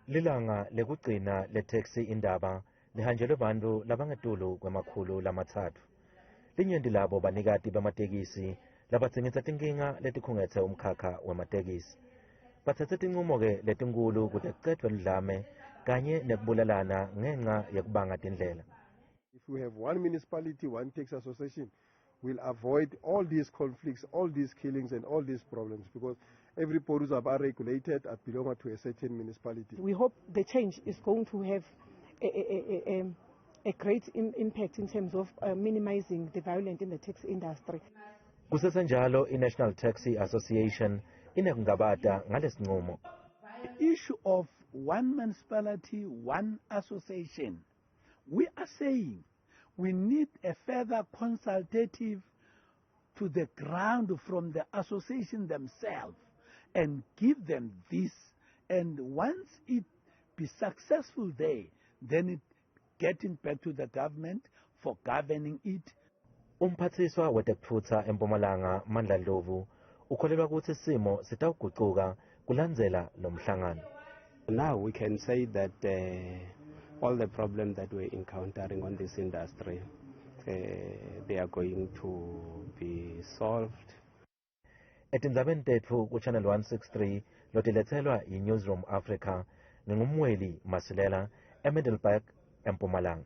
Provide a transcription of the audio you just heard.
Lilanga lekugcina le-taxi indaba lihanjelwe bantu labangetulu kwemakhulu lamathathu. Linyenti labo banikati bamatekisi labatsingisa tinkinga letikhungetse umkhakha wematekisi. Bathathe tinqumo-ke letinkulu kute kucedwe lidlame kanye nekubulalana ngenxa yekubanga tindlela. If we have one municipality, one taxi association, we'll avoid all these conflicts, all these killings and all these problems, because every produce are regulated and belong to a certain municipality. We hope the change is going to have a great impact in terms of minimizing the violence in the taxi industry. Kusesenjalo, i-National Taxi Association inekungabata ngalesinqumo. The issue of one municipality, one association, we are saying we need a further consultative to the ground from the association themselves and give them this. And once it be successful there, then it getting back to the government for governing it. Umphathiswa wetekuthutha eMpumalanga Mandla Ndlovu ukholelwa ukuthi simo sitawuguquka kulandzela lo mhlangano. Now we can say that all the problems that we're encountering on this industry, they are going to be solved. Etindzabeni tetfu ku Channel 163 lotiletselwa yi-Newsroom Africa ngingumweli Masilela eMiddelburg eMpumalanga.